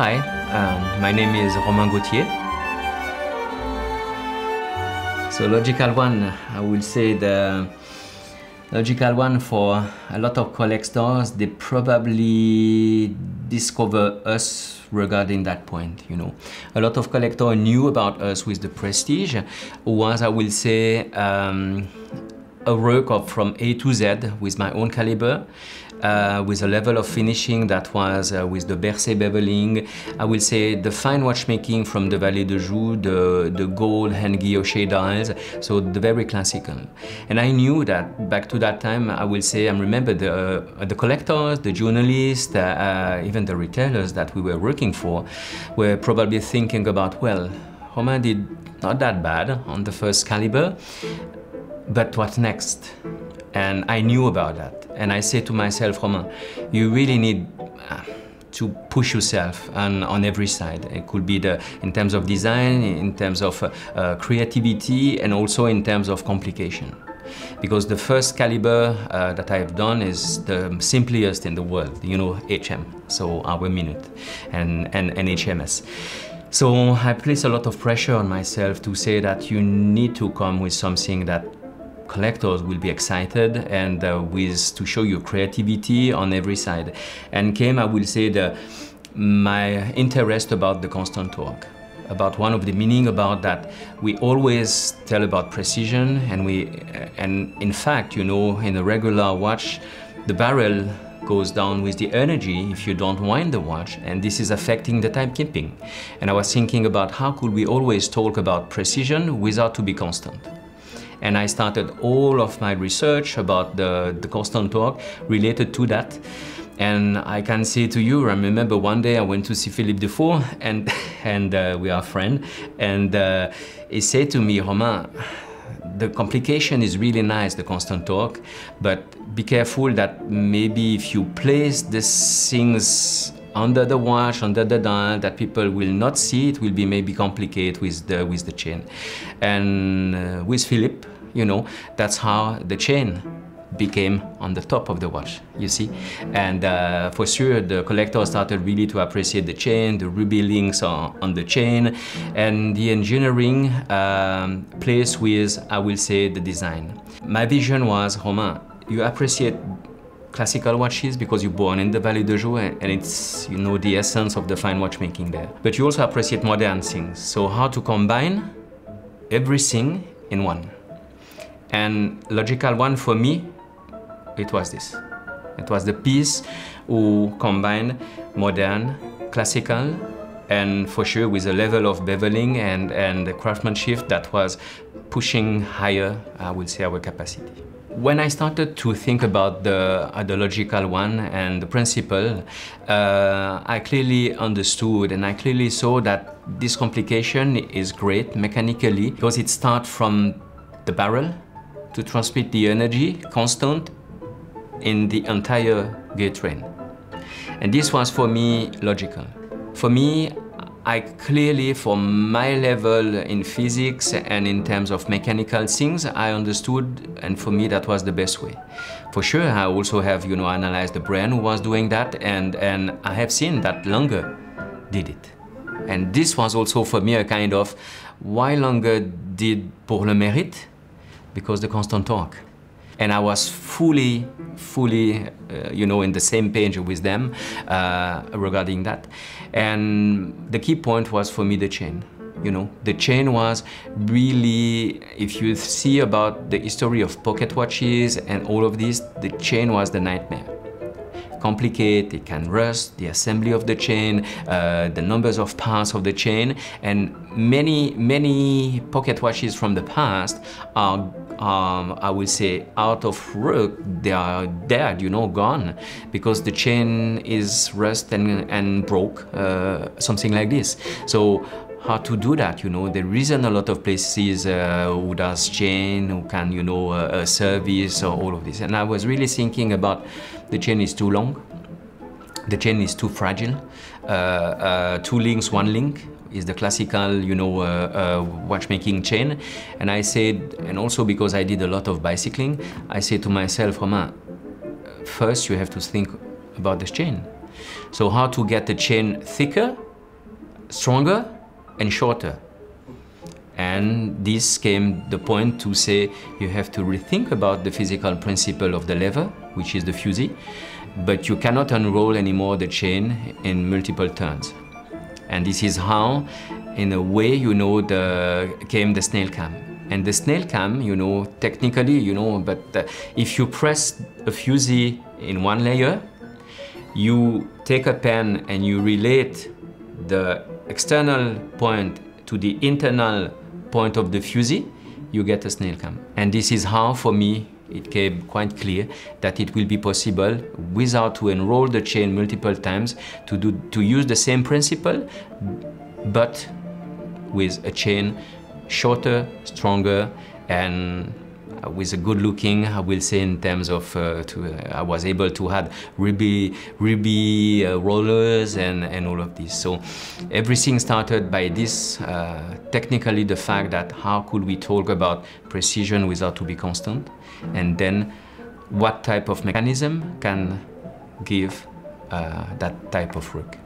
Hi, my name is Romain Gauthier. So logical one, I will say the logical one for a lot of collectors, they probably discover us regarding that point, you know. A lot of collectors knew about us with the Prestige, was, I will say, a work of from A to Z with my own caliber, with a level of finishing that was with the Bercé beveling. I will say the fine watchmaking from the Vallée de Joux, the gold hand guilloché dials, so the very classical. And I knew that back to that time, I will say, I remember the collectors, the journalists, even the retailers that we were working for were probably thinking about, well, Romain did not that bad on the first caliber, but what next? And I knew about that. And I said to myself, Romain, you really need to push yourself on every side. It could be in terms of design, in terms of creativity, and also in terms of complication. Because the first caliber that I've done is the simplest in the world, you know, HM, so hour minute, and HMS. So I place a lot of pressure on myself to say that you need to come with something that collectors will be excited and to show you creativity on every side. And came, I will say, my interest about the constant torque. About one of the meaning about that, we always tell about precision, and in fact, you know, in a regular watch, the barrel goes down with the energy if you don't wind the watch, and this is affecting the timekeeping. And I was thinking about how could we always talk about precision without to be constant. And I started all of my research about the constant torque related to that. And I can say to you, I remember one day I went to see Philippe Dufour, and we are friends, and he said to me, Romain, the complication is really nice, the constant torque, but be careful that maybe if you place these things under the watch, under the dial, that people will not see, it will be maybe complicated with the chain. And with Philippe, you know, that's how the chain became on the top of the watch, you see. And for sure, the collector started really to appreciate the chain, the ruby links on the chain, and the engineering plays with, I will say, the design. My vision was, Romain, you appreciate classical watches because you're born in the Vallée de Joux, and it's, you know, the essence of the fine watchmaking there. But you also appreciate modern things. So how to combine everything in one. And logical one for me, it was this. It was the piece who combined modern, classical, and for sure with a level of beveling and the craftsmanship that was pushing higher, I would say, our capacity. When I started to think about the logical one and the principle, I clearly understood and I clearly saw that this complication is great mechanically because it starts from the barrel to transmit the energy constant in the entire gear train. And this was for me logical. For me, I clearly, from my level in physics and in terms of mechanical things, I understood, and for me that was the best way. For sure, I also have, you know, analyzed the brand who was doing that, and I have seen that Lange did it. And this was also for me a kind of, why Lange did pour le mérite? Because the constant torque. And I was fully, you know, in the same page with them regarding that. And the key point was for me the chain. You know, the chain was really, if you see about the history of pocket watches and all of this, the chain was the nightmare. Complicated, it can rust, the assembly of the chain, the numbers of parts of the chain, and many pocket watches from the past are, I will say, out of work. They are dead, you know, gone, because the chain is rust and broke, something like this. So how to do that, you know? There isn't a lot of places who does chain, who can, you know, service or all of this. And I was really thinking about the chain is too long, the chain is too fragile, 2 links, 1 link is the classical, you know, watchmaking chain. And I said, and also because I did a lot of bicycling, I said to myself, Romain, first you have to think about the chain. So how to get the chain thicker stronger and shorter. And this came the point to say you have to rethink about the physical principle of the lever, which is the fusee, but you cannot unroll anymore the chain in multiple turns. And this is how, in a way, came the snail cam. And the snail cam, technically, but if you press a fusee in one layer, you take a pen and you relate the external point to the internal point of the fusee, you get a snail cam. And this is how, for me, it became quite clear that it will be possible, without to enroll the chain multiple times, to use the same principle, but with a chain shorter, stronger, and with a good looking, I will say, in terms of, I was able to add ruby rollers and all of this. So everything started by this, technically the fact that how could we talk about precision without to be constant, and then what type of mechanism can give that type of work.